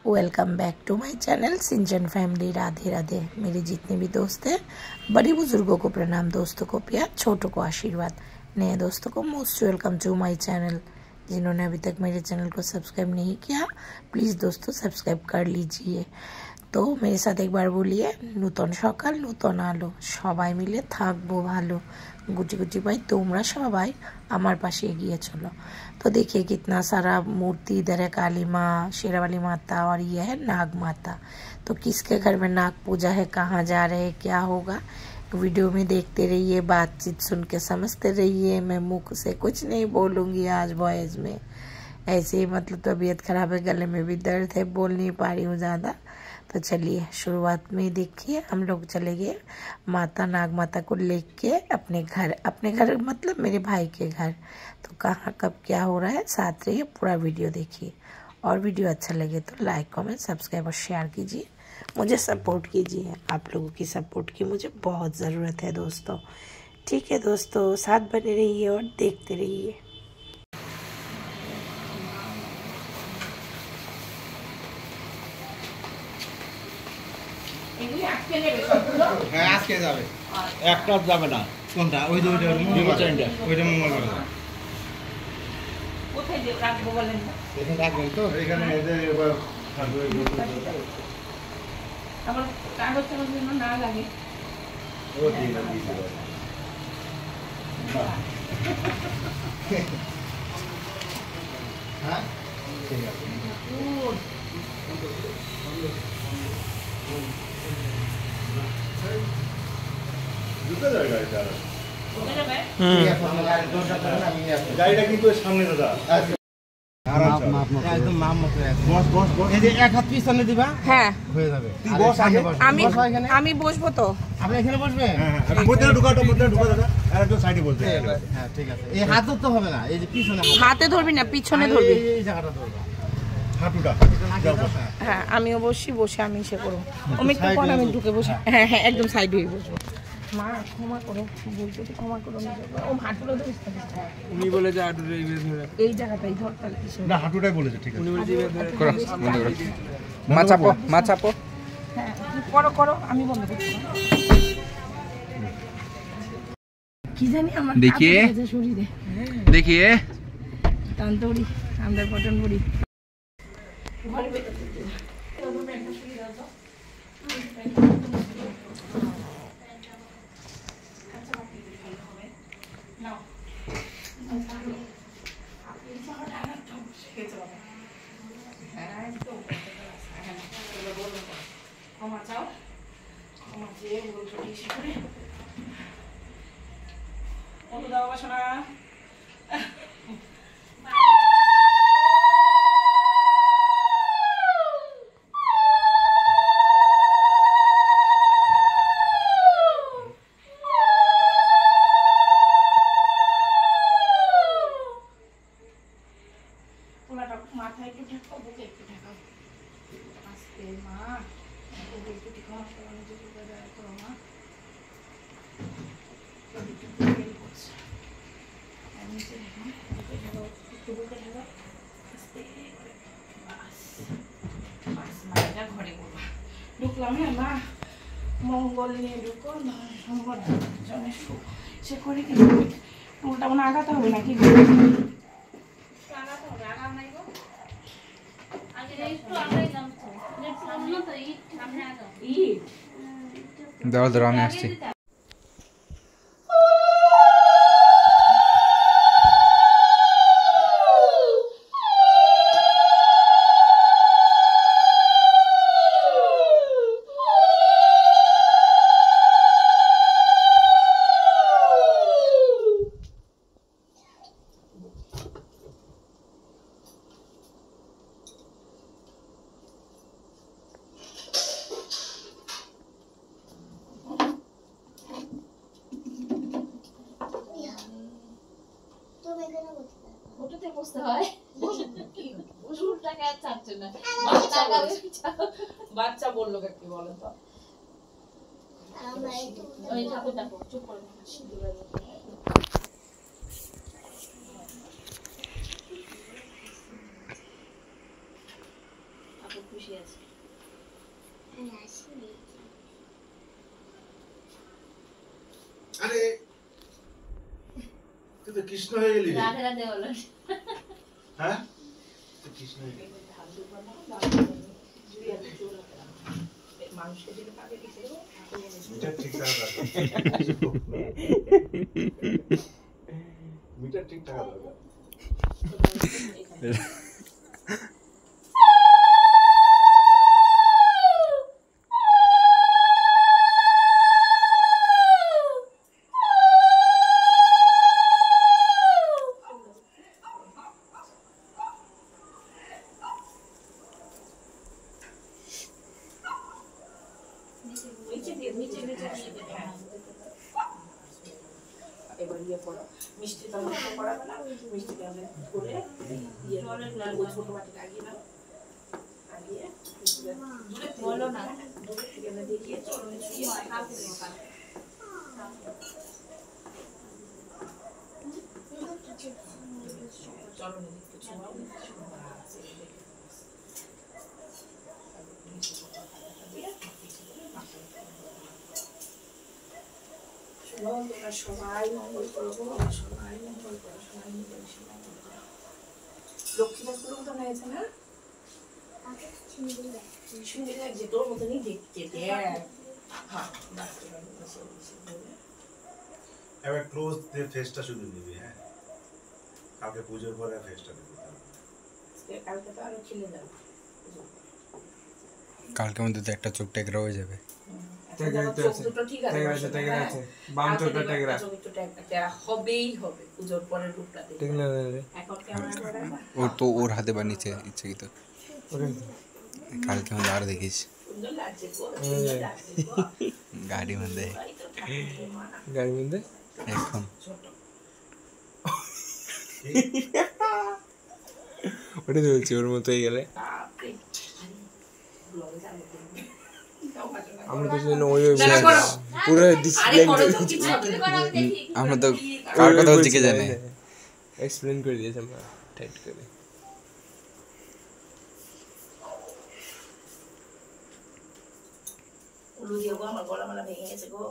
Welcome back to my channel Sinchan family. Radhe Radhe. मेरे जितने भी दोस्त हैं, बड़े बुजुर्गों को प्रणाम, दोस्तों को प्यार, छोटों को आशीर्वाद, नए दोस्तों को most welcome to my channel. जिन्होंने अभी तक मेरे चैनल को सब्सक्राइब नहीं किया, प्लीज़ दोस्तों सब्सक्राइब कर लीजिए। तो मेरे साथ एक बार बोलिए, नूतन सकाल नूतन आलो, सबाई मिले थाकबो भालो, गुटी गुटी भाई तोमरा सबाई आमार पाशे एगिए चलो। तो देखिए कितना सारा मूर्ति इधर है, काली माँ, शेरावाली माता और ये है नाग माता। तो किसके घर में नाग पूजा है, कहाँ जा रहे हैं, क्या होगा, वीडियो में देखते रहिए, बातचीत सुन के समझते रहिए। मैं मुख से कुछ नहीं बोलूँगी आज वॉइस में, ऐसे ही मतलब तबीयत खराब है, गले में भी दर्द है, बोल नहीं पा रही हूँ ज़्यादा। तो चलिए शुरुआत में देखिए, हम लोग चले गए माता नाग माता को लेके अपने घर मतलब मेरे भाई के घर। तो कहाँ कब क्या हो रहा है, साथ रहिए, पूरा वीडियो देखिए। और वीडियो अच्छा लगे तो लाइक कमेंट सब्सक्राइब और शेयर कीजिए, मुझे सपोर्ट कीजिए। आप लोगों की सपोर्ट की मुझे बहुत ज़रूरत है दोस्तों। ठीक है दोस्तों, साथ बने रहिए और देखते रहिए। হ্যাঁ আজকে যাবে, একটা যাবে না। কোনটা? ওই যে ওইটা ওইটা মঙ্গলবার কোথায় রাখবো বলেন না? এখানে রাখবেন তো, এখানে এদের এবার থাকবে। আমার কাগজ টাগজ যেন না লাগে। ও ঠিক আছে, হ্যাঁ ঠিক আছে। গাড়িটা কিন্তু সামনে দাদা, একদম মাপ মতো এই যে এক হাত পিছনে দিবা, হ্যাঁ হয়ে যাবে। আমি বসবো, তো আপনি এখানে বসবেন, মধ্যে ঢুকাও, মধ্যে ঢুকা দাদা, আর একটু সাইডে বলতে। হ্যাঁ ঠিক আছে। এই হাত ধরতে হবে না, এই যে পিছনে হাতে ধরবি না, পিছনে ধরবি, এই জায়গাটা ধরবা, হাঁটুটা। হ্যাঁ আমিও বসে আমি সে করবো। আমি একটু পর আমি ঢুকে বসে, হ্যাঁ হ্যাঁ একদম সাইডে হয়ে বসবো। মা ক্ষমা করো, বলতে ক্ষমা করো। ও হাঁটুটা ধরিস না, উনি বলে যে হাঁটুটা এই জায়গাটাই ধর, তাহলে না হাঁটুটাই বলেছে। ঠিক আছে, উনি বলে যে করো, বন্ধ করো, মা চাপো। হ্যাঁ করো, আমি বন্ধ করছি। কি জানি আমার देखिए তান্তরি আমরা পটন পড়ি। মাথায় একটু ঠেকাও, বুকে একটু ঠেকাও, আস্তে মা একটু ঠেকাও, মা ঘরে করবা। ঢুকলাম, হ্যাঁ মা মঙ্গল নিয়ে ঢুকো, মঙ্গল জনের সুখ সে করে কি উল্টা মনে আগাতে হবে নাকি? দাঁড়াও আমি আসছি। বাচ্চা বললো কি বলো তো, চুপ করে খুশি আছে। আরে তুই তো কৃষ্ণ হয়ে গেলি রে। রাধে রাধে বলো। হ্যাঁ তুই কৃষ্ণ হয়ে গেলি। মানুষকে দিলে পাবে কিছু মিটার ঠিক টাকা দরকার। মিটার ঠিক টাকা দরকার। এবার ইয়ে করো মিষ্টি টমেটো করাবে না মিষ্টি টমেটো করে ইয়ে ওই ছোট বাটি লাগিয়ে নাও লাগিয়ে বলো না দূরে থেকে দেখিয়ে চলনে ছুঁয়ে হাফ করে খাও চলনে একটু ছুঁয়াও তোমরা সবাই মঙ্গল করবো সবাই মঙ্গল করো সবাই মিলে লক্ষ্মী ঠাকুর মতন হয়েছে না শুনে লাগছে তোর মতনই দেখতে হ্যাঁ এবার ক্লোজ দিয়ে ফেসটা শুধু নিবি হ্যাঁ কালকে পুজোর পরে ফেসটা নিবি কালকে তো আরো খিলে যাবে কালকে মধ্যে তো একটা চোখ টেকরা হয়ে যাবে হবেই হবে পুজোর পরে রূপটা এখন ওর তো ওর হাতে বানিয়েছে ইচ্ছাকৃত কালকে মধ্যে আর দেখিস গাড়ি মধ্যে এখন ওটা চলছে ওর মতোই গেলে আমরা তো জন্য ওই পুরো ডিসপ্লেন আমরা তো কার কথা জিজ্ঞে জানি এক্সপ্লেন করে দিয়েছে আমরা টাইট করে উলু দিয়ে গো আমার গলা মালা ভেঙে গেছে গো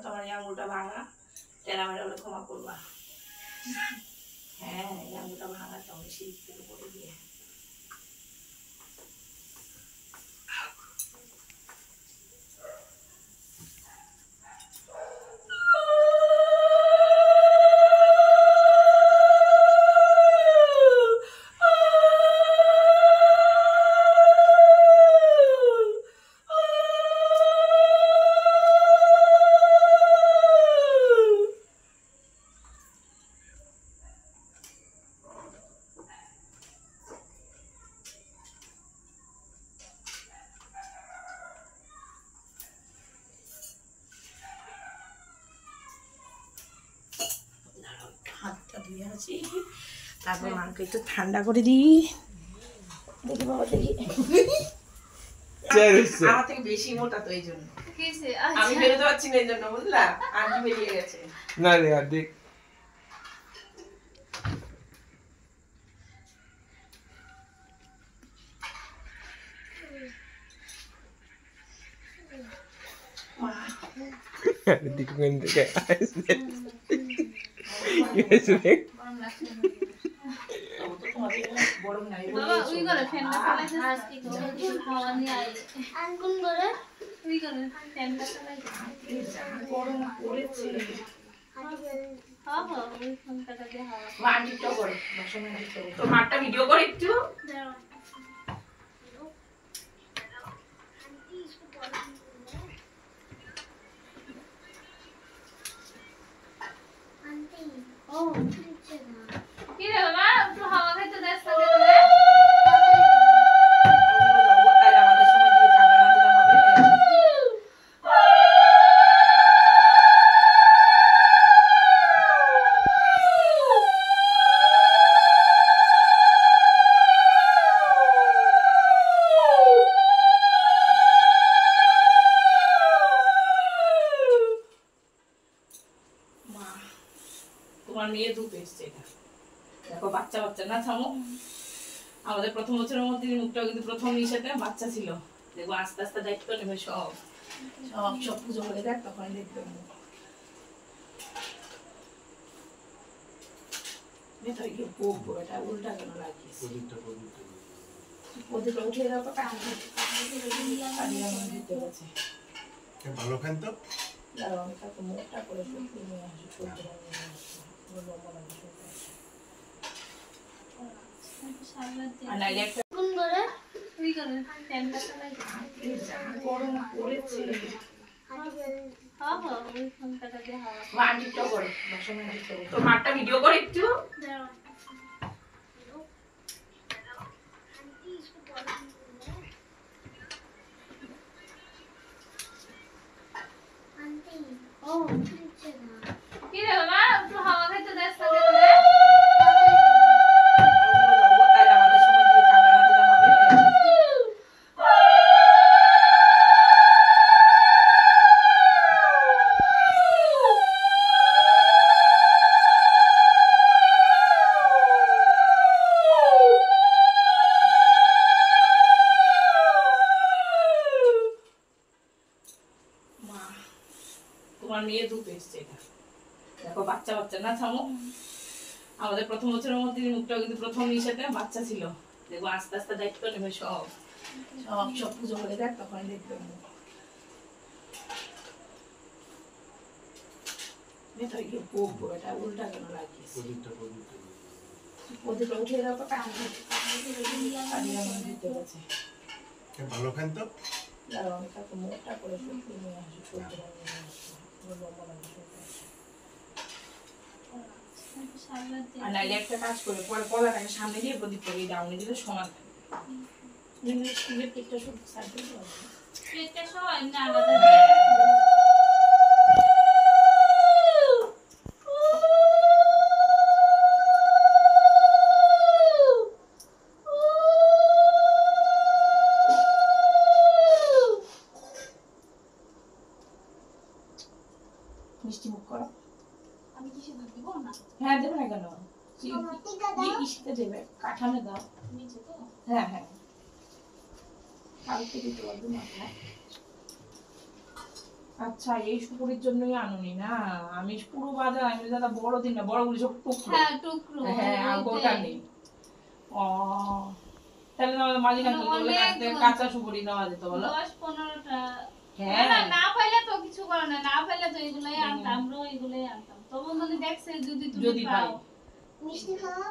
তোমার এই আঙুলটা ভাঙা টেরা মেরা হলে ক্ষমা করবা হ্যাঁ এই আঙুলটা ভাঙা তো আমি শীত থেকে পড়ে গিয়ে হাতটা ধুয়ে আছি তারপর মাকে একটু ঠান্ডা করে দিই দেখি বাবা দেখি আমার থেকে বেশি মোটা তো এই জন্য আমি বেরোতে পারছি না এই জন্য বুঝলা আন্টি বেরিয়ে গেছে না রে আর দেখ দিকুন থেকে গরম নাই বাবা ওই করে ফ্যানটা চালাইছে আজকে হাওয়া নিয়ে আই আঙ্গুন করে ওই করে ফ্যানটা চালাইছে গরম পড়েছে হ্যাঁ হ্যাঁ ওই ফোনটা দিয়ে হাওয়া মা আন্টিটা করে বাসন আন্টিটা করে তো মাটা ভিডিও করে একটু দাঁড়াও ও কি রে বাবা একটু হাওয়া খাইতে দেস না রে আমাদের সময় দিয়ে ঠান্ডা না দিলে হবে মেয়ে ধূপ এসছে এটা দেখো বাচ্চা বাচ্চা না থামো আমাদের প্রথম বছরের মধ্যে মুখটা কিন্তু প্রথম ইসাতে বাচ্চা ছিল দেখো আস্তে আস্তে দায়িত্ব নেবে সব সব সব পুজো করে দেখ তখন দেখবে ভেতরে গিয়ে পোকবো এটা উল্টা কেন লাগিয়েছে ওদিকে উঠে দাও তো কাজ দিতে গেছে ভালো খান তো দাঁড়াও আমি তাকে মোটা করে শুকিয়ে নিয়ে আসি সবজি আর নাইলে একটা কোন করে ওই করে ট্যান্ডা চালাই গরম পড়েছে হ্যাঁ হ্যাঁ ওই ফোনটা দিয়ে হাওয়া মাটিটা করে বাসন মাটিটা তো মাঠটা ভিডিও করে একটু দাও ও কি রে বাবা একটু হাওয়া খাইতে দেস না রে তাহলে আমাদের সময় দিয়ে ঠান্ডা না দিলে হবে তোমার মেয়ে ধূপ এসছে এটা দেখো বাচ্চা বাচ্চা না থামো আমাদের প্রথম বছরের মধ্যে মুখটা কিন্তু প্রথম ইসাতে বাচ্চা ছিল দেখো আস্তে আস্তে দায়িত্ব নেবে সব সব সব পুজো করে দেখ তখন দেখবে ভেতরে গিয়ে পোকবো এটা উল্টা কেন লাগিয়েছে ওদিকে উঠে দাও তো কাজ দিতে গেছে ভালো খান তো দাঁড়াও আমি তাকে মোটা করে শুকিয়ে নিয়ে আসি সবজি আর নাইলে একটা কাজ করে পরে কলাটাকে সামনে দিয়ে প্রদীপ করে ডাউনে দিলে সমান থাকবে স্টিলের কেকটা শুধু সাইড দিয়ে পেটটা সবাই না আলাদা মিষ্টি মুখ করো আমি কিছু ভাবব না হ্যাঁ দেবে না কেন ইসতে দেবে কাঠানে দাও নিচে তো হ্যাঁ হ্যাঁ কালকে দিতে পারবে মাথায় আচ্ছা এই সুপুরির জন্যই আনুনি না আমি পুরো বাজার আমি দাদা বড় দিন না বড়গুলি সব টুকরো হ্যাঁ টুকরো হ্যাঁ আর গোটা নেই ও তাহলে না মালিনা বলে কাঁচা সুপুরি নেওয়া যেত বলো 10-15টা হ্যাঁ না না পাইলে তো কিছু করে না না পাইলে তো এগুলাই আনতাম আমরা এগুলাই আনতাম তবে মানে দেখছে যদি তুমি পাও মিষ্টি খাও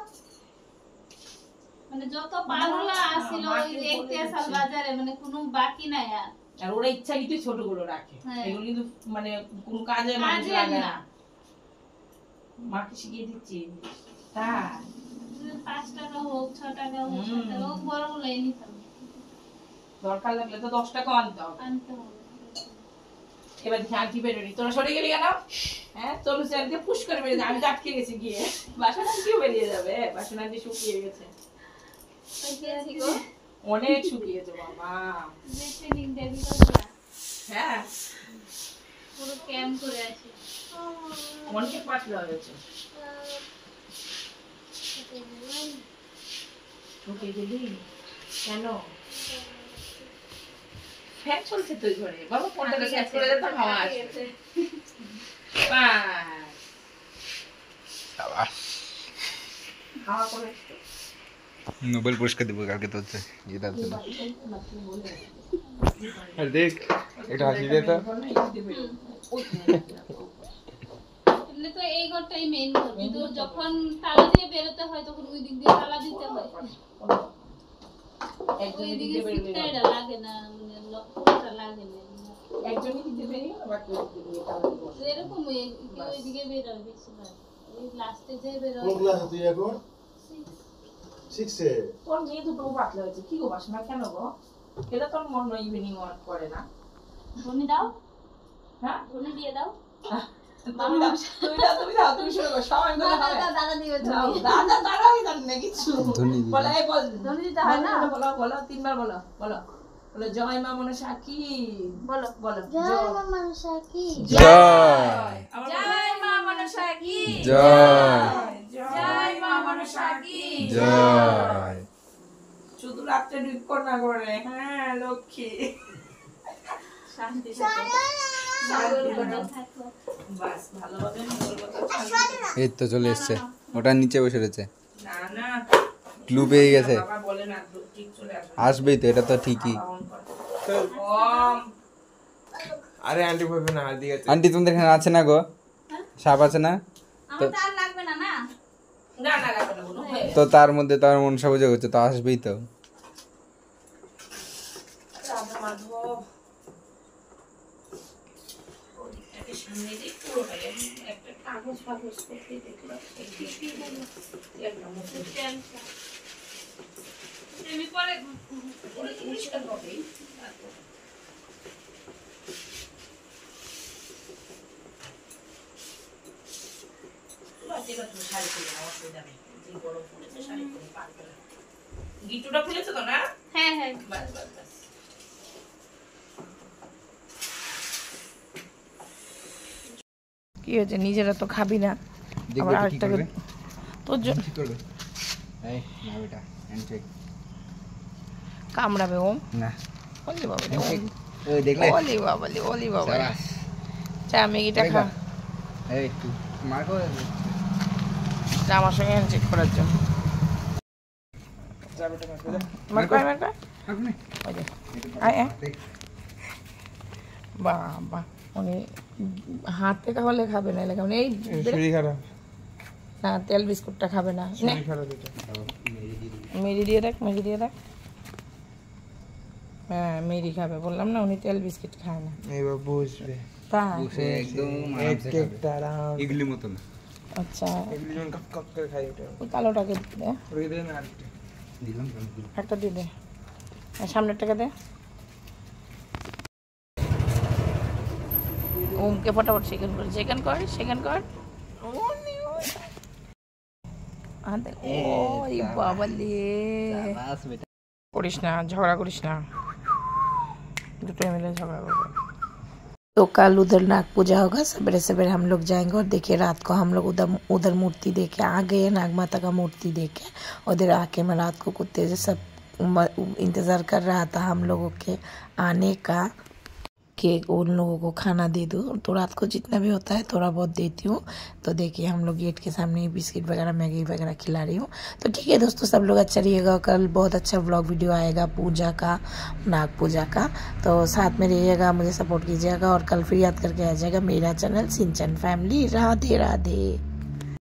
মানে যত পারলা আসিল ওই দেখতে আসাল বাজারে মানে কোনো বাকি নাই আর ওরা ইচ্ছাকৃত ছোটগুলো রাখে এগুলো কিন্তু মানে কোনো কাজে মানুষ লাগে না মাকে শিখিয়ে দিচ্ছি তা 5 টাকা হোক 6 টাকা হোক 7 টাকা হোক বড়গুলাই নিতাম দরকার লাগলে তো 10 টাকা আনতে হবে এবার ধ্যান কি বেরোনি তোরা সরে গেলি কেন হ্যাঁ চলো চাল দিয়ে পুশ করে বেরিয়ে আমি আটকে গেছি গিয়ে বাসন আনতেও বেরিয়ে যাবে বাসন আনতে শুকিয়ে গেছে অনেক শুকিয়েছে বাবা ট্রেনিং দেবি তো হ্যাঁ পুরো ক্যাম্প করে আছে অনেক পাতলা হয়েছে শুকিয়ে গেলি কেন ফ্যান চলছে তুই ঘরে বাবা কোনটা সেট করে দে তো হাওয়া আসছে शाबाश হাওয়া করে নোবেল পুরস্কার দেবো কালকে তো হচ্ছে এটার জন্য আর দেখ এটা হাসি দে তো এমনি তো এই ঘরটাই মেইন ঘর কিন্তু যখন তালা দিয়ে বেরোতে হয় তখন ওই দিক দিয়ে তালা দিতে হয় ওই দিকে সিটটা লাগে না মানে লকটা লাগে না একজনই দিতে বেরিয়ে বাকি দিয়ে তাহলে এরকম ওই দিকে বেরোয় বেশিরভাগ এই লাস্টে যে কোন বেরোয় ক্লাসে তুই এখন 6 এ তোর মেয়ে দুটো পাতলা হয়েছে কি গো বাসনা কেন গো এটা তোর মনে ইভিনিং ওয়াক করে না ধনি দাও হ্যাঁ ধনি দিয়ে দাও তুমি শুরু করো সবাই মিলে হবে দাদা দিবে দাদা আমি জানি না কিছু বলো এই বল ধনি দিতে হয় না বলো বলো তিনবার বলো বলো বলো জয় মা মনসা কি বলো বলো জয় মা মনসা কি জয় জয় মা মনসা মনসা কি জয় জয় মা মনসা কি জয়। শুধু রাত্রে ঢুকো না করে, হ্যাঁ লক্ষ্মী। শান্তি থাকো বাস ভালোভাবে এই তো চলে এসছে, ওটা নিচে বসে রয়েছে, না না ক্লু পেয়ে গেছে, বাবা বলে না ঠিক চলে আসবে। আসবেই তো, এটা তো ঠিকই। আরে আন্টি ভাবে না, দিকে আন্টি তোমাদের এখানে আছে না গো, সাপ আছে না? আমার তো আর লাগবে না না। না না লাগবে না কোনো, হয়ে তো তার মধ্যে তো আমার মনসা পুজো হচ্ছে, তো আসবেই তো। রাধা মাধব ওদিকটাকে সামনে দিয়ে পুরো হয়ে একটা কাগজ ফাগজ করতে দেখলাম একদম আমি পরে ওরা জিনিসটা হবেই। শাড়ি খুলে নেওয়া অসুবিধা নেই, যে গরম পড়েছে শাড়ি খুলে পার করে। গিট্টুটা খুলেছে তো না? হ্যাঁ হ্যাঁ বাস বাস বাস। কি হয়েছে, নিজেরা তো খাবি না, আবার আরেকটাকে তোর জন্য কামড়াবে ও না, ওলি বাবা রে, ওই দেখলে, ওলি বাবা রে, ওলি বাবা রে। চা ম্যাগিটা খা, এই একটু মার করে চা আমার সঙ্গে হ্যান্ডশেক করার জন্য। মার কর মার কর, ওই যে আয় আয়। বাবা উনি হাতে খাওয়ালে খাবে না, এলাকা এই শরীর খারাপ, না তেল বিস্কুটটা খাবে না, নে শরীর খারাপ এটা। মেরি দিয়ে দেখ, মেরি দিয়ে দেখ। হ্যাঁ মেরি খাবে, বললাম না উনি তেল বিস্কিট খায় না। এইবার বুঝবে, তাই বসে একদম এক আরামসে খাবে। একটা আরাম, ইগলি মতো না, আচ্ছা, এগুলি যখন কাপ কাপ করে খাই ওটা। ওই কালোটাকে দে, রয়ে দেন আরেকটা। দিলাম একটা দিয়ে দে, আর সামনেরটাকে দে। ওমকে ফটাফট সেকেন্ড কর, সেকেন্ড কর, সেকেন্ড কর। ওই বাবা লে, করিস না, ঝগড়া করিস না, দুটো मिले झगड़ा करबो। तो कल उधर नाग पूजा होगा, सवेरे सवेरे हम लोग जाएंगे और देखिए रात को हम लोग उधर मूर्ति देखे आ गए, नाग माता का मूर्ति देखे। उधर आके मैं रात को कुत्ते से सब इंतज़ार कर रहा था हम लोगों के आने का, कि उन लोगों को खाना दे दूँ। तो रात को जितना भी होता है थोड़ा बहुत देती हूँ। तो देखिए हम लोग गेट के सामने बिस्किट वगैरह मैगी वगैरह खिला रही हूँ। तो ठीक है दोस्तों, सब लोग अच्छा रहिएगा। कल बहुत अच्छा व्लॉग वीडियो आएगा पूजा का, नाग पूजा का, तो साथ में रहिएगा, मुझे सपोर्ट कीजिएगा। और कल फिर याद करके आ जाएगा मेरा चैनल सिंचन फैमिली। राधे राधे।